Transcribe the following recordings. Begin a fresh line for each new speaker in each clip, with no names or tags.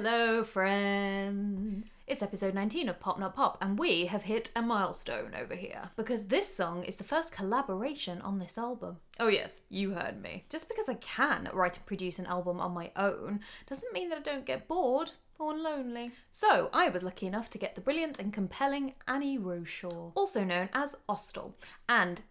Hello, friends! It's episode 19 of Pop Not Pop, and we have hit a milestone over here, because this song is the first collaboration on this album. Oh yes, you heard me. Just because I can write and produce an album on my own doesn't mean that I don't get bored or lonely. So, I was lucky enough to get the brilliant and compelling Annie Roshaw, also known as Austel, and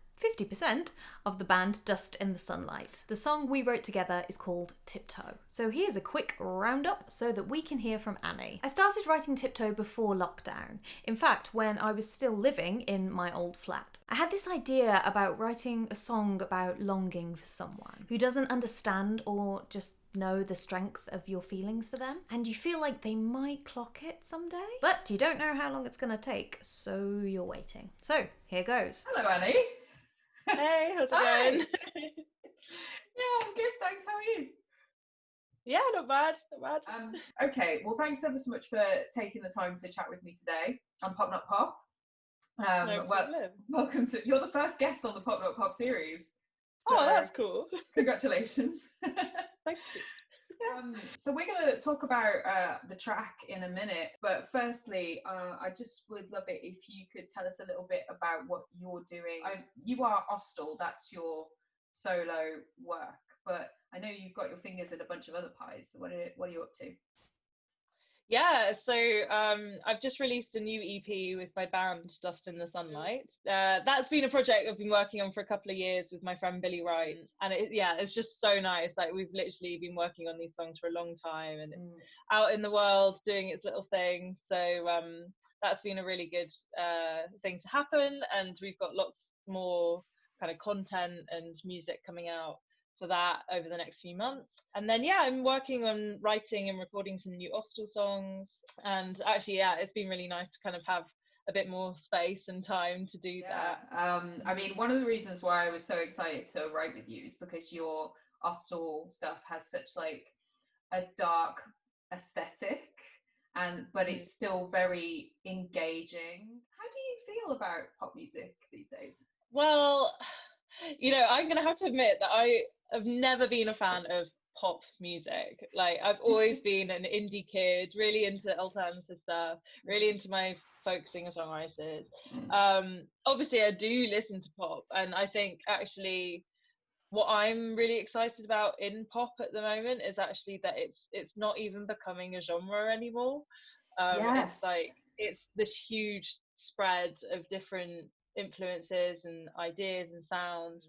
50% of the band Dust in the Sunlight. The song we wrote together is called Tiptoe. So here's a quick roundup so that we can hear from Annie. I started writing Tiptoe before lockdown. In fact, when I was still living in my old flat. I had this idea about writing a song about longing for someone who doesn't understand or just know the strength of your feelings for them, and you feel like they might clock it someday, but you don't know how long it's gonna take, so you're waiting. So here goes.
Hello, Annie.
Hey, how's it
Hi.
going?
Yeah, I'm good, thanks. How are you?
Yeah, not bad, not bad.
Okay, well, thanks ever so much for taking the time to chat with me today on Pop Not Pop.
No problem.
Welcome to, you're the first guest on the Pop Not Pop series.
So, oh, that's cool.
Congratulations.
Thank you.
So we're going to talk about the track in a minute, but firstly, I just would love it if you could tell us a little bit about what you're doing. You are Austel, that's your solo work, but I know you've got your fingers in a bunch of other pies, so what are you up to?
Yeah, so I've just released a new EP with my band Dust in the Sunlight. That's been a project I've been working on for a couple of years with my friend Billy Wright, and it's just so nice. Like, we've literally been working on these songs for a long time, and it's out in the world doing its little thing. So that's been a really good thing to happen, and we've got lots more kind of content and music coming out for that over the next few months. And then I'm working on writing and recording some new Austel songs, and actually it's been really nice to kind of have a bit more space and time to do that.
I mean, one of the reasons why I was so excited to write with you is because your Austel stuff has such like a dark aesthetic, but it's still very engaging. How do you feel about pop music these days?
Well, I'm gonna have to admit that I've never been a fan of pop music. Like, I've always been an indie kid, really into alternative stuff, really into my folk singer-songwriters. Obviously I do listen to pop, and I think actually what I'm really excited about in pop at the moment is actually that it's not even becoming a genre anymore.
Yes.
It's like, it's this huge spread of different influences and ideas and sounds.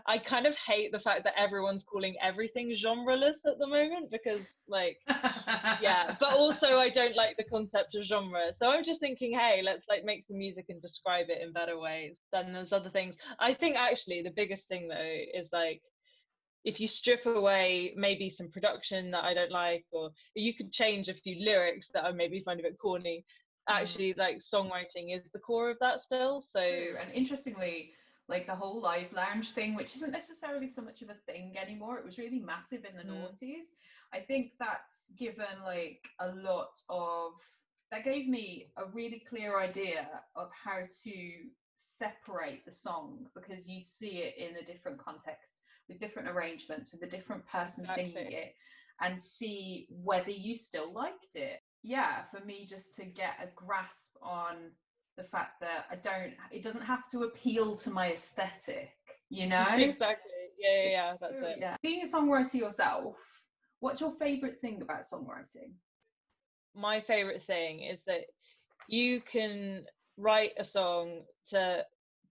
I kind of hate the fact that everyone's calling everything genreless at the moment, because like but also I don't like the concept of genre. So I'm just thinking, hey, let's like make some music and describe it in better ways than those other things. I think actually the biggest thing though is like, if you strip away maybe some production that I don't like, or you could change a few lyrics that I maybe find a bit corny, actually like songwriting is the core of that still. So
true. And interestingly, like the whole live lounge thing, which isn't necessarily so much of a thing anymore, it was really massive in the noughties. I think that's given like that gave me a really clear idea of how to separate the song, because you see it in a different context with different arrangements with a different person singing it, and see whether you still liked it. For me, just to get a grasp on the fact that it doesn't have to appeal to my aesthetic,
Exactly. That's it.
Being a songwriter yourself, what's your favorite thing about songwriting?
My favorite thing is that you can write a song to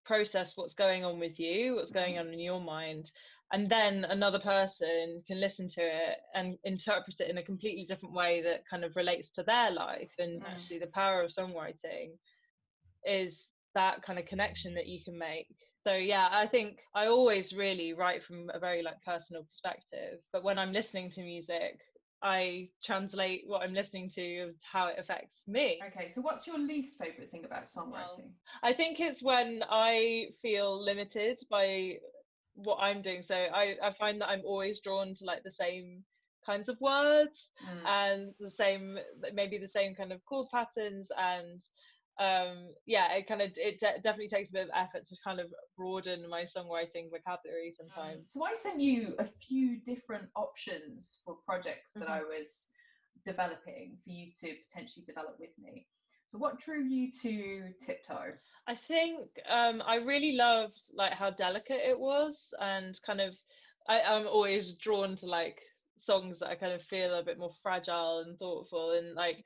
process what's going on with you, what's going on in your mind, and then another person can listen to it and interpret it in a completely different way that kind of relates to their life. And actually the power of songwriting is that kind of connection that you can make. So I think I always really write from a very like personal perspective, but when I'm listening to music, I translate what I'm listening to how it affects me.
Okay, so what's your least favorite thing about songwriting?
Well, I think it's when I feel limited by what I'm doing. So I find that I'm always drawn to like the same kinds of words and maybe the same kind of chord patterns, and it definitely takes a bit of effort to kind of broaden my songwriting vocabulary sometimes.
So I sent you a few different options for projects that I was developing for you to potentially develop with me. So what drew you to Tiptoe?
I think I really loved like how delicate it was, and kind of I'm always drawn to like songs that I kind of feel a bit more fragile and thoughtful, and like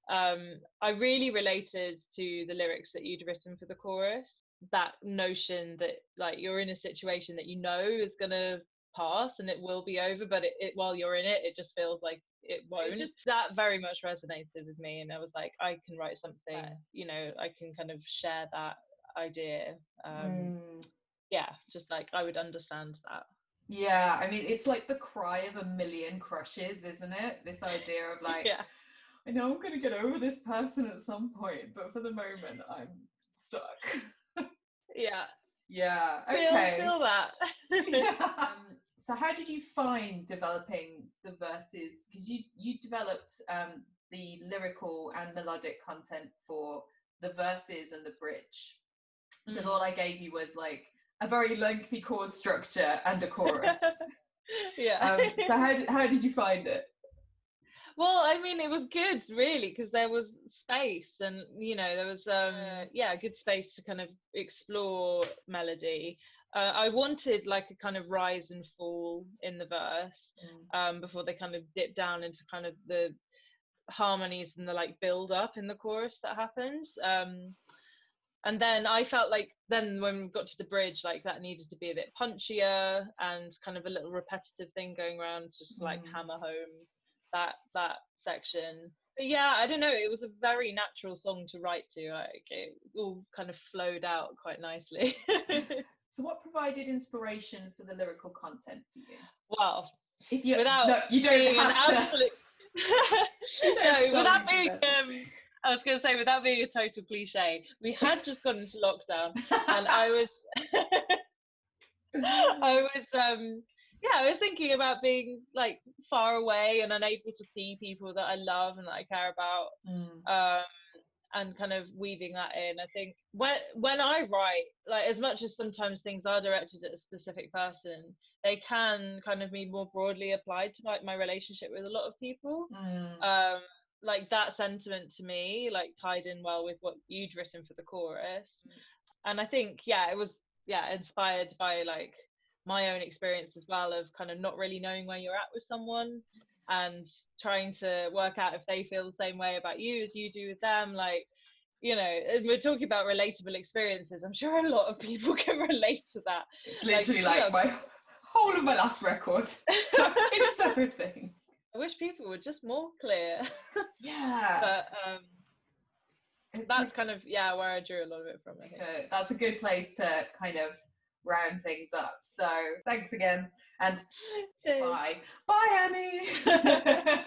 I really related to the lyrics that you'd written for the chorus. That notion that like you're in a situation that you know is gonna pass and it will be over, but it while you're in it, it just feels like it won't. Just that very much resonated with me, and I was like, I can write something, you know, I can kind of share that idea. Yeah, just like I would understand that.
Yeah, I mean, it's like the cry of a million crushes, isn't it? This idea of like,
Yeah.
I know I'm gonna get over this person at some point, but for the moment, I'm stuck.
Yeah.
Yeah. Okay.
Feel that.
Yeah. So how did you find developing the verses? Because you developed the lyrical and melodic content for the verses and the bridge. Because all I gave you was like a very lengthy chord structure and a chorus.
Yeah.
So how did you find it?
Well, I mean, it was good, really, because there was space, and you know, there was good space to kind of explore melody. I wanted like a kind of rise and fall in the verse before they kind of dip down into kind of the harmonies and the like build up in the chorus that happens. And then I felt like then when we got to the bridge, like that needed to be a bit punchier and kind of a little repetitive thing going around, just like hammer home that section. But yeah, I don't know, it was a very natural song to write to. Like it all kind of flowed out quite nicely.
So what provided inspiration for the lyrical content for you?
Well,
if you
without
you don't have to.
Absolute... no, without being I was going to say, without being a total cliche, we had just gone into lockdown, and I was I was thinking about being like far away and unable to see people that I love and that I care about, and kind of weaving that in. I think when I write, like as much as sometimes things are directed at a specific person, they can kind of be more broadly applied to like my relationship with a lot of people. Like that sentiment to me like tied in well with what you'd written for the chorus. And I think it was inspired by like my own experience as well of kind of not really knowing where you're at with someone and trying to work out if they feel the same way about you as you do with them. Like, you know, we're talking about relatable experiences. I'm sure a lot of people can relate to that.
It's literally like my whole of my last record. So it's so a thing.
I wish people were just more clear.
Yeah.
But that's kind of where I drew a lot of it from, I think.
That's a good place to kind of round things up. So thanks again, and bye. Bye, Annie.
Bye.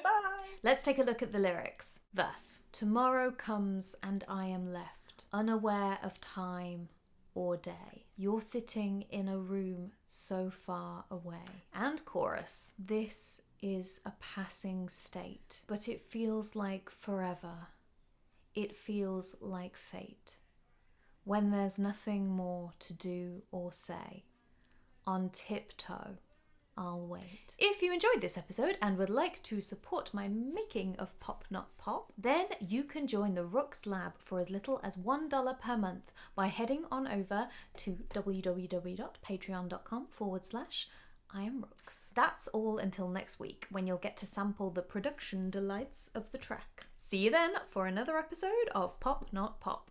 Let's take a look at the lyrics. Verse. Tomorrow comes and I am left, unaware of time or day. You're sitting in a room so far away. And chorus. This is a passing state, but it feels like forever. It feels like fate. When there's nothing more to do or say, on tiptoe, I'll wait. If you enjoyed this episode and would like to support my making of Pop Not Pop, then you can join the Rookes Lab for as little as $1 per month by heading on over to www.patreon.com/I am Rookes. That's all until next week, when you'll get to sample the production delights of the track. See you then for another episode of Pop Not Pop.